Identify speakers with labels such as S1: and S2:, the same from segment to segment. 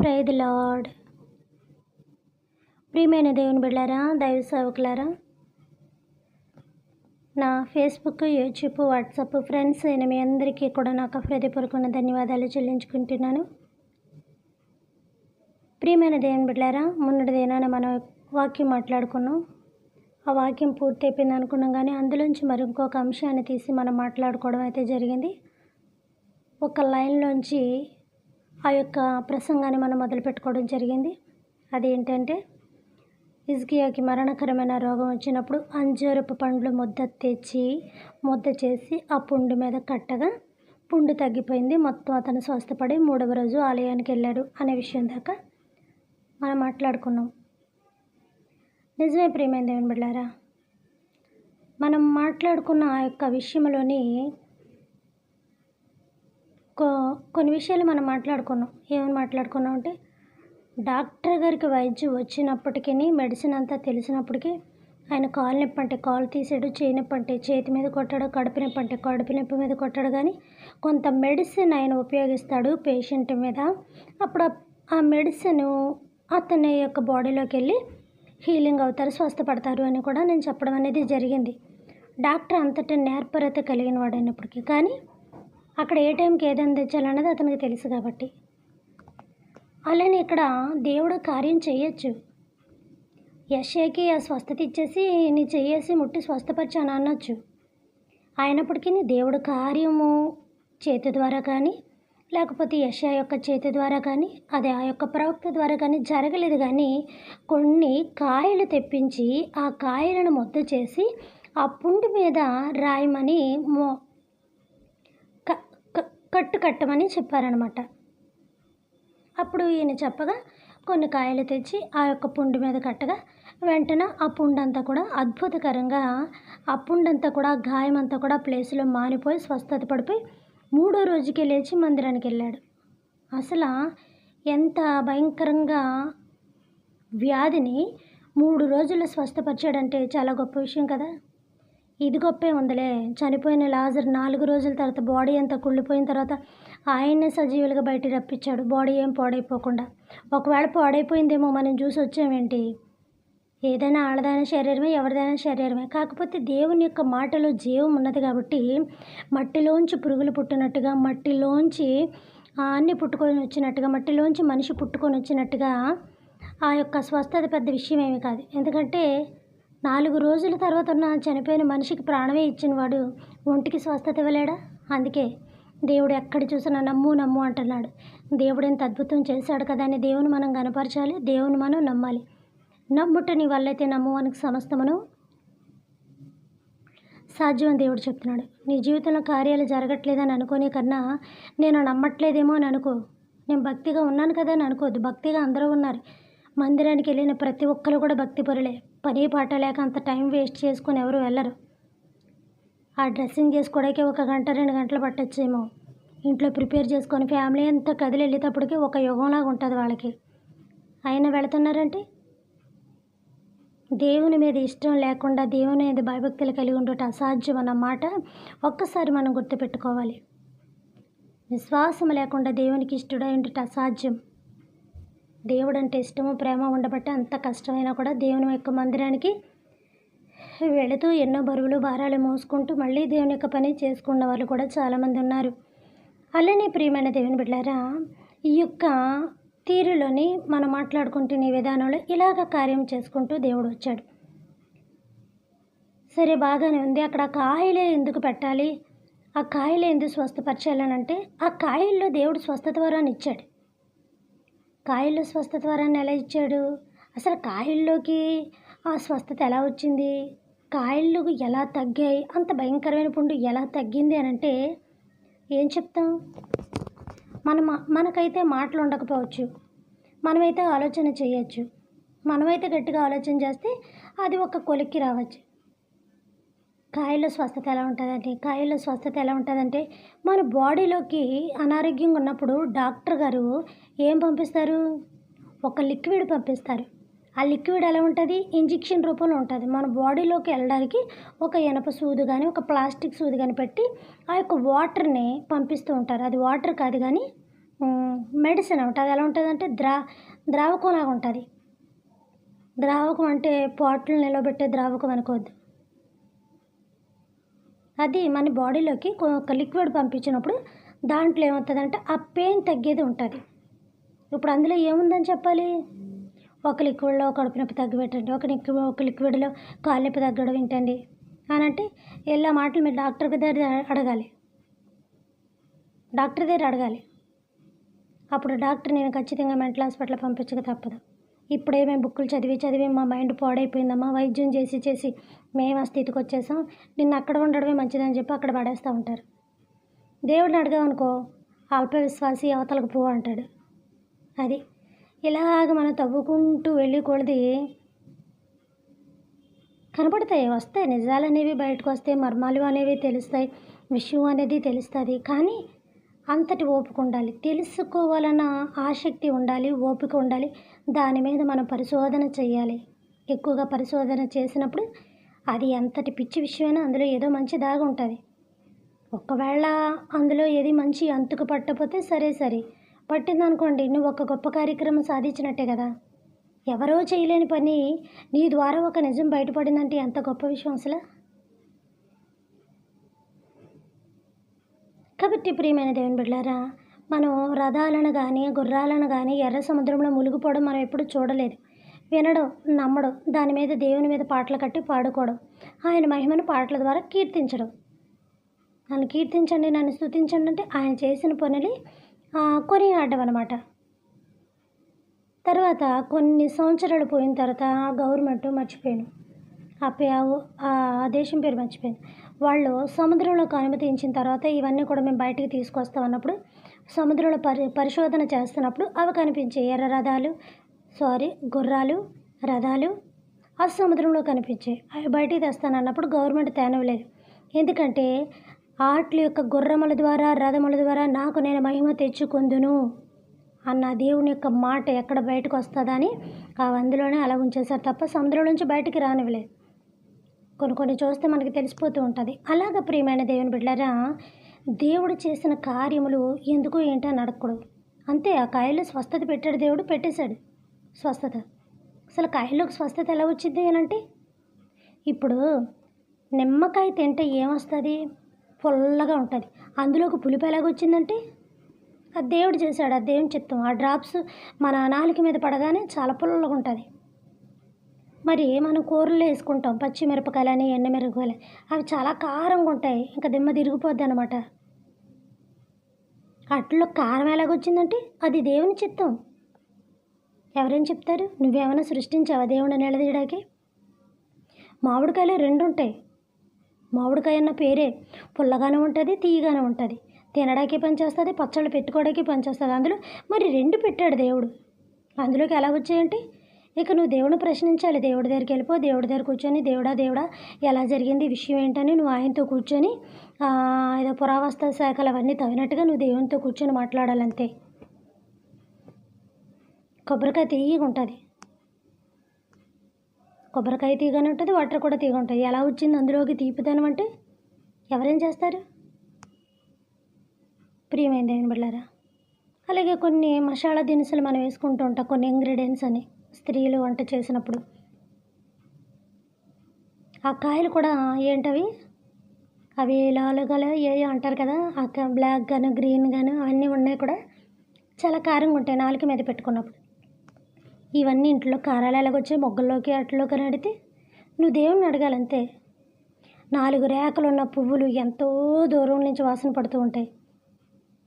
S1: Praise the lord. ప్రియమైన దేవుని బిడ్డలారా, దైవ సేవకులారా, నా ఫేస్బుక్, యూట్యూబ్, వాట్సాప్ ఫ్రెండ్స్ అయిన మీ అందరికీ కూడా నాకు హృదయపూర్వకమైన ధన్యవాదాలు చెల్లించుకుంటున్నాను. ప్రియమైన దేవుని బిడ్డలారా, మొన్నటి దినాన మనం వాక్యం మాట్లాడుకున్నాం. ఆ వాక్యం పూర్తి అయిపోయింది అనుకున్నాం, కానీ అందులోంచి మరి ఇంకొక అంశాన్ని తీసి మనం మాట్లాడుకోవడం అయితే జరిగింది. ఒక లైన్లోంచి ఆ యొక్క ప్రసంగాన్ని మనం మొదలుపెట్టుకోవడం జరిగింది. అదేంటంటే, హిజ్కియాకి మరణకరమైన రోగం వచ్చినప్పుడు అంజూరపు పండ్లు ముద్ద చేసి ఆ పుండు మీద కట్టగా పుండు తగ్గిపోయింది. మొత్తం అతను స్వస్థపడి 3వ రోజు ఆలయానికి వెళ్ళాడు అనే విషయం దాకా మనం మాట్లాడుకున్నాం. నిజమే ప్రియమైన దేవుని బిడ్డలారా, మనం మాట్లాడుకున్న ఆ యొక్క విషయంలోని కొన్ని విషయాలు మనం మాట్లాడుకున్నాం. ఏమని మాట్లాడుకున్నాం అంటే, డాక్టర్ గారికి వైద్యం వచ్చినప్పటికీ, మెడిసిన్ అంతా తెలిసినప్పటికీ ఆయన కాలు నొప్పి అంటే కాలు తీసాడు, చేయి నొప్పి అంటే చేతి మీద కొట్టాడు, కడుపు నొప్పి అంటే కడుపు నొప్పి మీద కొట్టాడు. కానీ కొంత మెడిసిన్ ఆయన ఉపయోగిస్తాడు పేషెంట్ మీద. అప్పుడు ఆ మెడిసిన్ అతని యొక్క బాడీలోకి వెళ్ళి హీలింగ్ అవుతారు, స్వస్థపడతారు అని కూడా నేను చెప్పడం అనేది జరిగింది. డాక్టర్ అంతటా నేర్పరత కలిగిన వాడు అయినప్పటికీ, కానీ అక్కడ ఏ టైంకి ఏది అందించాలన్నది అతనికి తెలుసు కాబట్టి. అలానే ఇక్కడ దేవుడు కార్యం చేయొచ్చు. యెషయాకి ఆ స్వస్థత ఇచ్చేసి నీ చెయ్యేసి ముట్టి స్వస్థపరిచాను అనొచ్చు. అయినప్పటికీ దేవుడు కార్యము చేతి ద్వారా కానీ, లేకపోతే యెషయా యొక్క చేతి ద్వారా కానీ, అది ఆ యొక్క ప్రవక్త ద్వారా కానీ జరగలేదు. కానీ కొన్ని కాయలు తెప్పించి ఆ కాయలను ముద్ద చేసి ఆ పుండు మీద రాయమని కట్టమని చెప్పారనమాట. అప్పుడు ఈయన చెప్పగా కొన్ని కాయలు తెచ్చి ఆ యొక్క పుండు మీద కట్టగా వెంటనే ఆ పుండంతా కూడా అద్భుతకరంగా, ఆ పుండంతా కూడా, గాయమంతా కూడా ప్లేస్లో మానిపోయి స్వస్థత పడిపోయి 3వ రోజుకి లేచి మందిరానికి వెళ్ళాడు. అసలు ఎంత భయంకరంగా వ్యాధిని 3 రోజుల్లో స్వస్థపరిచాడంటే చాలా గొప్ప విషయం కదా. ఇది గొప్పే ఉందిలే. చనిపోయిన లాజరు 4 రోజుల తర్వాత బాడీ అంతా కుళ్ళిపోయిన తర్వాత ఆయన్నే సజీవులుగా బయటికి రప్పించాడు, బాడీ ఏం పాడైపోకుండా. ఒకవేళ పాడైపోయిందేమో మనం చూసి వచ్చామేంటి? ఏదైనా ఆడదైన శరీరమే, ఎవరిదైనా శరీరమే. కాకపోతే దేవుని యొక్క మాటలో జీవం ఉన్నది కాబట్టి మట్టిలోంచి పురుగులు పుట్టినట్టుగా, మట్టిలోంచి అన్నీ పుట్టుకొని వచ్చినట్టుగా, మట్టిలోంచి మనిషి పుట్టుకొని వచ్చినట్టుగా ఆ యొక్క స్వస్థత పెద్ద విషయం ఏమీ కాదు. ఎందుకంటే 4 రోజుల తర్వాత ఉన్న చనిపోయిన మనిషికి ప్రాణమే ఇచ్చినవాడు ఒంటికి స్వస్థత ఇవ్వలేడా? అందుకే దేవుడు ఎక్కడ చూసినా నమ్ము అంటున్నాడు. దేవుడు ఎంత అద్భుతం చేశాడు కదా అని దేవుని మనం కనపరచాలి, దేవుని మనం నమ్మాలి. నమ్ముట నీ వల్లైతే నమ్మువానికి సమస్తమును సాధ్యం అని దేవుడు చెప్తున్నాడు. నీ జీవితంలో కార్యాలు జరగట్లేదని అనుకోనే కన్నా, నేను నమ్మట్లేదేమో అని అనుకో. నేను భక్తిగా ఉన్నాను కదా అని అనుకోవద్దు. భక్తిగా అందరూ ఉన్నారు. మందిరానికి వెళ్ళిన ప్రతి ఒక్కరు కూడా భక్తి పరులే. పని పాట లేక అంత టైం వేస్ట్ చేసుకొని ఎవరు వెళ్ళరు. ఆ డ్రెస్సింగ్ చేసుకోవడానికి 1 గంట 2 గంటలు పట్టొచ్చేమో. ఇంట్లో ప్రిపేర్ చేసుకొని ఫ్యామిలీ అంతా కదిలి వెళ్ళేటప్పటికి ఒక యుగంలాగా ఉంటుంది వాళ్ళకి. అయినా వెళుతున్నారంటే దేవుని మీద ఇష్టం లేకుండా, దేవుని మీద భయభక్తులు కలిగి ఉండటం అసాధ్యం అన్నమాట ఒక్కసారి మనం గుర్తుపెట్టుకోవాలి. విశ్వాసం లేకుండా దేవునికి ఇష్టడై ఉండటం అసాధ్యం. దేవుడు అంటే ఇష్టము, ప్రేమ ఉండబట్టి అంత కష్టమైనా కూడా దేవుని యొక్క మందిరానికి వెళుతూ ఎన్నో బరువులు భారాలు మోసుకుంటూ మళ్ళీ దేవుని యొక్క పని చేసుకున్న వాళ్ళు కూడా చాలామంది ఉన్నారు. అలానే ప్రియమైన దేవుని బిడ్డలారా, ఈ యొక్క తీరులోని మనం మాట్లాడుకుంటున్న విధానంలో ఇలాగ కార్యం చేసుకుంటూ దేవుడు వచ్చాడు. సరే, బాగానే ఉంది. అక్కడ కాయలే ఎందుకు పెట్టాలి, ఆ కాయలే ఎందుకు స్వస్థపరచాలని అంటే, ఆ కాయల్లో దేవుడు స్వస్థత వరాన్ని ఇచ్చాడు. కాయల్లో స్వస్థత వరాన్ని ఎలా ఇచ్చాడు? అసలు కాయల్లోకి ఆ స్వస్థత ఎలా వచ్చింది? కాయలు ఎలా తగ్గాయి? అంత భయంకరమైన పుండు ఎలా తగ్గింది అని అంటే ఏం చెప్తాం? మనకైతే మాటలు ఉండకపోవచ్చు, మనమైతే ఆలోచన చేయొచ్చు. మనమైతే గట్టిగా ఆలోచన చేస్తే అది ఒక కొలిక్కి రావచ్చు. కాయల్లో స్వస్థత ఎలా ఉంటుందంటే మన బాడీలోకి అనారోగ్యంగా ఉన్నప్పుడు డాక్టర్ గారు ఏం పంపిస్తారు? ఒక లిక్విడ్ పంపిస్తారు. ఆ లిక్విడ్ ఎలా ఉంటుంది? ఇంజెక్షన్ రూపంలో ఉంటుంది. మన బాడీలోకి వెళ్ళడానికి ఒక ఇనప సూది కానీ, ఒక ప్లాస్టిక్ సూది కానీ పెట్టి ఆ యొక్క వాటర్ని పంపిస్తూ ఉంటారు. అది వాటర్ కాదు కానీ మెడిసిన్ అనమాట. అది ఎలా ఉంటుందంటే ద్రావకంలాగా ఉంటుంది. ద్రావకం అంటే పాట్లు నిలబెట్టే ద్రావకం అనుకోవద్దు. అది మన బాడీలోకి ఒక లిక్విడ్ పంపించినప్పుడు దాంట్లో ఏమవుతుందంటే ఆ పెయిన్ తగ్గేది ఉంటుంది. ఇప్పుడు అందులో ఏముందని చెప్పాలి? ఒక లిక్విడ్లో కడుపు నొప్పి తగ్గిపెట్టండి, ఒక లిక్విడ్లో కాలు నొప్పి తగ్గడం ఏంటండి అని అంటే ఇలా మాటలు మీరు డాక్టర్ దగ్గర అడగాలి. అప్పుడు డాక్టర్ నేను ఖచ్చితంగా మెంటల్ హాస్పిటల్ పంపించక తప్పదు. ఇప్పుడే మేము బుక్కులు చదివి మా మైండ్ పాడైపోయిందమ్మా, వైద్యం చేసి మేము ఆ స్థితికి వచ్చేసాం, నిన్ను అక్కడ ఉండడమే మంచిదని చెప్పి అక్కడ పడేస్తూ ఉంటారు. దేవుడిని అడిగామనుకో అల్పవిశ్వాసి అవతలకు పో అంటాడు. అది ఇలాగ మనం తవ్వుకుంటూ వెళ్ళి కొలది కనపడతాయి, వస్తాయి, నిజాలు అనేవి బయటకు వస్తాయి, మర్మాలు అనేవి తెలుస్తాయి, విషయం అనేది తెలుస్తుంది. కానీ అంతటి ఓపిక ఉండాలి, తెలుసుకోవాలన్న ఆసక్తి ఉండాలి, ఓపిక ఉండాలి. దాని మీద మనం పరిశోధన చేయాలి. ఎక్కువగా పరిశోధన చేసినప్పుడు అది ఎంతటి పిచ్చి విషయమైనా అందులో ఏదో మంచి దాగి ఉంటుంది. ఒకవేళ అందులో ఏది మంచి అంతుకు పట్టకపోతే సరే పట్టిందనుకోండి, నువ్వు ఒక గొప్ప కార్యక్రమం సాధించినట్టే కదా. ఎవరో చేయలేని పని నీ ద్వారా ఒక నిజం బయటపడిందంటే ఎంత గొప్ప విషయం అసలు. కాబట్టి ప్రియమైన దేవుని బిడ్డలారా, మనం రథాలను కానీ గుర్రాలను కానీ ఎర్ర సముద్రంలో మునిగిపోవడం మనం ఎప్పుడు చూడలేదు. వినడం, నమ్మడం, దాని మీద దేవుని మీద పాటలు కట్టి పాడుకోవడం, ఆయన మహిమను పాటల ద్వారా కీర్తించడం. నన్ను కీర్తించండి, నన్ను స్తుతించండి అంటే ఆయన చేసిన పనులు కొనియాడడం అనమాట. తర్వాత కొన్ని సంవత్సరాలు పోయిన తర్వాత గవర్నమెంట్ మర్చిపోయాను, ఆ దేశం పేరు మర్చిపోయాను. వాళ్ళు సముద్రంలోకి అనుమతించిన తర్వాత ఇవన్నీ కూడా మేము బయటికి తీసుకొస్తాం అన్నప్పుడు సముద్రంలో పరిశోధన చేస్తున్నప్పుడు అవి కనిపించాయి. గుర్రాలు, రథాలు ఆ సముద్రంలో కనిపించాయి. అవి బయటికి తెస్తాను అన్నప్పుడు గవర్నమెంట్ తేనవలేదు. ఎందుకంటే వాటి యొక్క గుర్రముల ద్వారా రథముల ద్వారా నాకు నేను మహిమ తెచ్చుకొందును అన్న దేవుని యొక్క మాట ఎక్కడ బయటకు వస్తుందని అందులోనే అలా ఉంచేశారు తప్ప సముద్రం నుంచి బయటికి రానివ్వలేదు. కొన్ని చూస్తే మనకి తెలిసిపోతూ ఉంటుంది. అలాగ ప్రియమైన దేవుని బిడ్డలారా, దేవుడు చేసిన కార్యములు ఎందుకు ఏంటో అని అడగకూడదు. అంతే, ఆ కాయల్లో స్వస్థత పెట్టాడు దేవుడు, పెట్టేశాడు స్వస్థత. అసలు కాయల్లోకి స్వస్థత ఎలా వచ్చింది అని అంటే, ఇప్పుడు నిమ్మకాయ తింటే ఏమొస్తుంది? పుల్లగా ఉంటుంది. అందులోకి పులుపు ఎలాగొచ్చిందంటే అది దేవుడు చేశాడు, అది దేవుని చిత్తం. ఆ డ్రాప్స్ మన నాలుక మీద పడగానే చాలా పుల్లగా ఉంటుంది. మరి మనం కూరల్లో వేసుకుంటాం పచ్చిమిరపకాయలని, ఎండుమిరపకాయలు, అవి చాలా కారంగా ఉంటాయి, ఇంకా దిమ్మ తిరిగిపోద్ది అనమాట. వాటిలో కారం ఎలాగొచ్చిందంటే అది దేవుని చిత్తం. ఎవరైనా చెప్తారు? నువ్వేమైనా సృష్టించావా దేవుడిని నిలదీయడానికి? మామిడికాయలు 2 ఉంటాయి. మామిడికాయ అన్న పేరే పుల్లగానే ఉంటుంది, తీయగానే ఉంటుంది. తినడానికి పనిచేస్తుంది, పచ్చళ్ళు పెట్టుకోవడానికి పనిచేస్తుంది. అందులో మరి 2 పెట్టాడు దేవుడు. అందులోకి ఎలా వచ్చాయంటే ఇక నువ్వు దేవుడిని ప్రశ్నించాలి. దేవుడి దగ్గరికి వెళ్ళిపో, దేవుడి దగ్గర కూర్చొని దేవుడా ఎలా జరిగింది, విషయం ఏంటని నువ్వు ఆయనతో కూర్చొని ఏదో పురావస్తు శాఖలు అవన్నీ తవ్వినట్టుగా నువ్వు దేవునితో కూర్చొని మాట్లాడాలంతే. కొబ్బరికాయ తీయగా ఉంటుంది, కొబ్బరికాయ తీయగానే ఉంటుంది, వాటర్ కూడా తీయగా ఉంటుంది. ఎలా వచ్చింది అందులోకి తీపిదనం అంటే ఎవరేం చేస్తారు? ప్రియమైన దేవుని బిడ్డలారా, అలాగే కొన్ని మసాలా దినుసులు మనం వేసుకుంటూ ఉంటాం, కొన్ని ఇంగ్రీడియంట్స్ అని స్త్రీలు వంట చేసినప్పుడు. ఆ కాయలు కూడా ఏంటవి, అవి లాలుగల ఏయో అంటారు కదా, బ్లాక్ గాను గ్రీన్ గాను అవన్నీ ఉన్నాయి కూడా చాలా కారంగా ఉంటాయి నాలుక మీద పెట్టుకున్నప్పుడు. ఇవన్నీ ఇంట్లో కారాలు ఎలాగొచ్చాయి? మొగ్గల్లోకి అట్లోకి అడిగితే నువ్వు దేవుణ్ణి అడగాలంతే. 4 రేఖలు ఉన్న పువ్వులు ఎంతో దూరం నుంచి వాసన పడుతూ ఉంటాయి.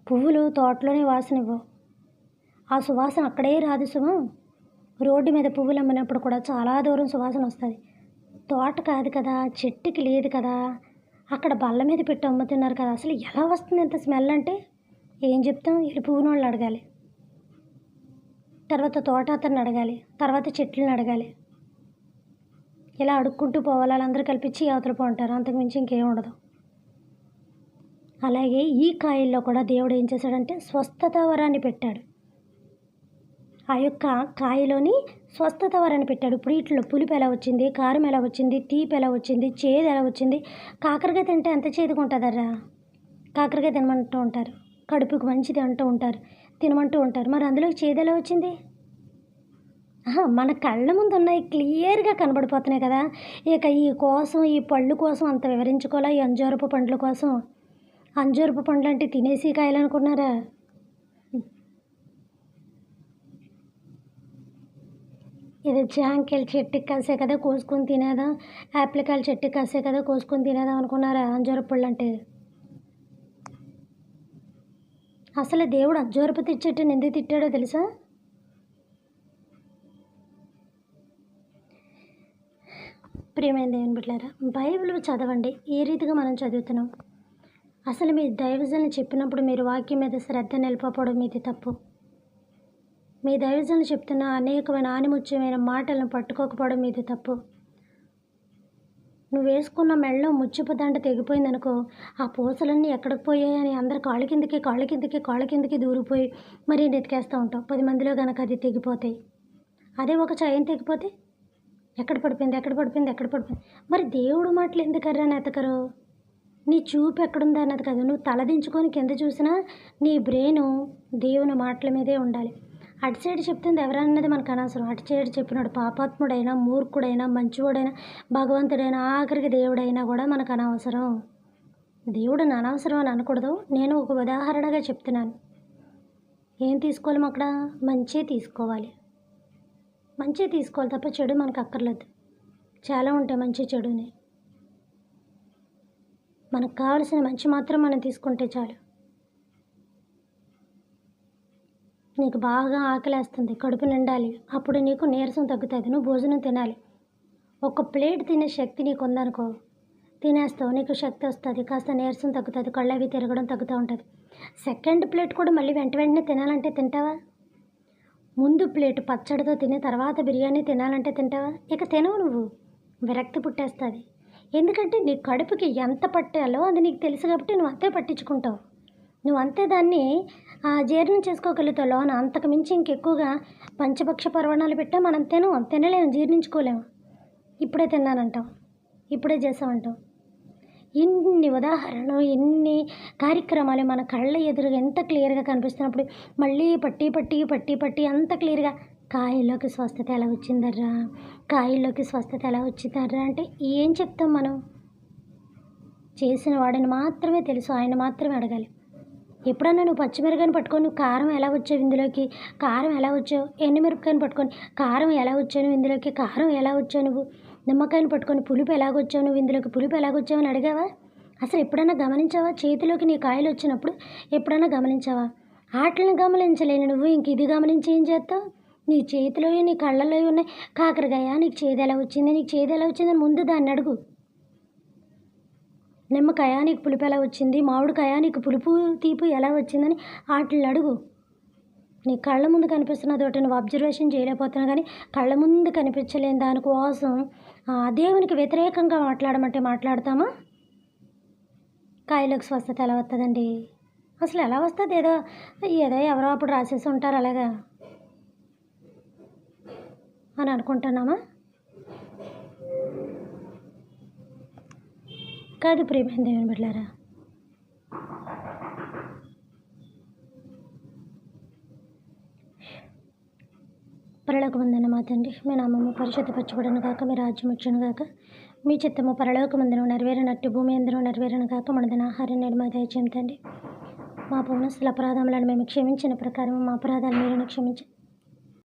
S1: పువ్వులు తోటలోనే వాసన ఇవ్వవు, ఆ సువాసన అక్కడే రాదు సుమా. రోడ్డు మీద పువ్వులు అమ్మినప్పుడు కూడా చాలా దూరం సువాసన వస్తుంది. తోట కాదు కదా, చెట్టుకి లేదు కదా, అక్కడ బల్ల మీద పెట్టి అమ్ముతున్నారు కదా, అసలు ఎలా వస్తుంది ఎంత స్మెల్ అంటే ఏం చెప్తాం? వెళ్ళి పువ్వుని వాళ్ళు అడగాలి, తర్వాత తోట అతన్ని అడగాలి, తర్వాత చెట్లను అడగాలి. ఇలా అడుక్కుంటూ పోవాలి. వాళ్ళందరూ కల్పించి అవతల పోంటారు, అంతకుమించి ఇంకేం ఉండదు. అలాగే ఈ కాయల్లో కూడా దేవుడు ఏం చేశాడంటే స్వస్థత వరాన్ని పెట్టాడు. ఆ యొక్క కాయలోని స్వస్థత వరాన్ని పెట్టాడు. ఇప్పుడు వీటిలో పులుపు ఎలా వచ్చింది, కారం ఎలా వచ్చింది, తీపి ఎలా వచ్చింది, చేదు ఎలా వచ్చింది? కాకరకాయ తింటే ఎంత చేదుగా ఉంటుందరా, కాకరకాయ తినమంటూ ఉంటారు. కడుపుకు మంచిది అంటూ ఉంటారు, తినమంటూ ఉంటారు. మరి అందులో చేదు ఎలా వచ్చింది? మన కళ్ళ ముందు ఉన్నాయి, క్లియర్‌గా కనబడిపోతున్నాయి కదా! ఇక ఈ పళ్ళు కోసం అంత వివరించుకోవాలా? ఈ అంజూరపు పండ్ల కోసం. అంజూరపు పండ్లంటే తినేసి కాయలనుకున్నారా? ఇది జాంకాయల చెట్టుకి కాసే కదా కోసుకొని తినేదాం, యాప్లికాయల చెట్టుకి కాసే కదా కోసుకొని తినేదాం అనుకున్నారా అంజూరపు పళ్ళంటే? అసలు దేవుడు అంజూరపు చెట్టుని ఎందుకు తిట్టాడో తెలుసా? ప్రియమైన దేవుని బిడ్డలారా, బైబిల్ చదవండి. ఏ రీతిగా మనం చదువుతున్నాం? అసలు మీ దైవజనులు చెప్పినప్పుడు మీరు వాక్యం మీద శ్రద్ధ నిలపకపోవడం మీది తప్పు. మీ దైవజనులు చెప్తున్న అనేకమైన ఆనిముత్యమైన మాటలను పట్టుకోకపోవడం మీది తప్పు. నువ్వు వేసుకున్న మెడలో ముత్యపు దండ తెగిపోయిందనుకో, ఆ పూసలన్నీ ఎక్కడికి పోయాయని అందరు కాళ్ళ కిందకి దూరిపోయి మరీ నెతికేస్తూ ఉంటావు. 10 మందిలో కనుక అది తెగిపోతాయి. అదే ఒక చైన్ తెగిపోతే ఎక్కడ పడిపోయింది. మరి దేవుడు మాటలు ఎందుకర్రా నెతకరు? నీ చూపు ఎక్కడుందా అన్నది కాదు. నువ్వు తలదించుకొని కింద చూసినా నీ బ్రెయిను దేవుని మాటల మీదే ఉండాలి. అటు సైడ్ చెప్తుంది ఎవరన్నది మనకు అనవసరం. అటు సైడ్ చెప్పినాడు పాపాత్ముడైనా, మూర్ఖుడైనా, మంచివాడైనా, భగవంతుడైనా, ఆఖరికి దేవుడైనా కూడా మనకు అనవసరం. దేవుడు అనవసరం అని అనకూడదు. నేను ఒక ఉదాహరణగా చెప్తున్నాను. ఏం తీసుకోలేము అక్కడ? మంచి తీసుకోవాలి తప్ప చెడు మనకు అక్కర్లేదు. చాలా ఉంటాయి మంచి చెడుని. మనకు కావాల్సిన మంచి మాత్రం మనం తీసుకుంటే చాలు. నీకు బాగా ఆకలేస్తుంది, కడుపు నిండాలి, అప్పుడు నీకు నీరసం తగ్గుతుంది, నువ్వు భోజనం తినాలి. ఒక ప్లేట్ తినే శక్తి నీకు ఉందనుకో, తినేస్తావు, నీకు శక్తి వస్తుంది, కాస్త నీరసం తగ్గుతుంది, కళ్ళు అవి తిరగడం తగ్గుతూ ఉంటుంది. సెకండ్ ప్లేట్ కూడా మళ్ళీ వెంటనే తినాలంటే తింటావా? ముందు ప్లేటు పచ్చడితో తిని తర్వాత బిర్యానీ తినాలంటే తింటావా? ఇక తినవు. నువ్వు విరక్తి పుట్టేస్తుంది. ఎందుకంటే నీ కడుపుకి ఎంత పట్టాలో అది నీకు తెలుసు కాబట్టి నువ్వు అంతే పట్టించుకుంటావు. నువ్వు అంతే దాన్ని జీర్ణం చేసుకోగలుగుతావు లోన. అంతకు మించి ఇంకెక్కువగా పంచభక్ష పర్వణాలు పెట్టా మనం తినలేము, జీర్ణించుకోలేము. ఇప్పుడే తిన్నానంటాం, ఇప్పుడే చేసామంటాం. ఇన్ని ఉదాహరణలు, ఎన్ని కార్యక్రమాలు మన కళ్ళ ఎదురుగా ఎంత క్లియర్గా కనిపిస్తున్నప్పుడు మళ్ళీ పట్టి అంత క్లియర్గా కాయల్లోకి స్వస్థత ఎలా వచ్చిందర్రా అంటే ఏం చెప్తాం మనం? చేసిన వాడిని మాత్రమే తెలుసు, ఆయన మాత్రమే అడగాలి. ఎప్పుడన్నా నువ్వు పచ్చిమిరకాయని పట్టుకొని నువ్వు కారం ఎలా వచ్చావు ఇందులోకి, కారం ఎలా వచ్చావు, ఎండుమిరపకాయని పట్టుకొని కారం ఎలా వచ్చావు నువ్వు ఇందులోకి, కారం ఎలా వచ్చావు నువ్వు, నిమ్మకాయని పట్టుకొని పులుపు ఎలాగొచ్చావు నువ్వు ఇందులోకి, పులుపు ఎలాగొచ్చావు అని అడిగావా? అసలు ఎప్పుడన్నా గమనించావా? చేతిలోకి నీ కాయలు వచ్చినప్పుడు ఎప్పుడన్నా గమనించావా? ఆటలను గమనించలేని నువ్వు ఇంక ఇది గమనించి ఏం చేస్తావు? నీ చేతిలో నీ కళ్ళలో ఉన్నాయి కాకరకాయ, నీకు చేదు ఎలా వచ్చిందని ముందు దాన్ని అడుగు. నిమ్మకాయ నీకు పులుపు ఎలా వచ్చింది, మామిడికాయ నీకు పులుపు తీపి ఎలా వచ్చిందని వాటిని అడుగు. నీ కళ్ళ ముందు కనిపిస్తున్న తోటి నువ్వు అబ్జర్వేషన్ చేయలేకపోతున్నావు, కానీ కళ్ళ ముందు కనిపించలేని దానికోసం దేవునికి వ్యతిరేకంగా మాట్లాడమంటే మాట్లాడతామా? కాయలకు స్వస్థత ఎలా వస్తుందండి? అసలు ఎలా వస్తుంది? ఏదో ఎవరో అప్పుడు రాసేసి ఉంటారు అలాగా అని అనుకుంటున్నామా? కాదు ప్రియమైన దేవుని బిడ్డలారా, పరలోకమందున్న మా తండ్రి, మీ నామము పరిశుద్ధపరచబడును గాక, మీ రాజ్యం వచ్చును గాక, మీ చిత్తము పరలోకమందును నెరవేరినట్టు భూమి అందును నెరవేరును గాక. మనదిన ఆహారం నేడు మాకు దయచేయండి తండ్రి. మా పౌనస్తుల అపరాధములను మేము క్షమించిన ప్రకారం మా అపరాధాలు మీరు క్షమించండి.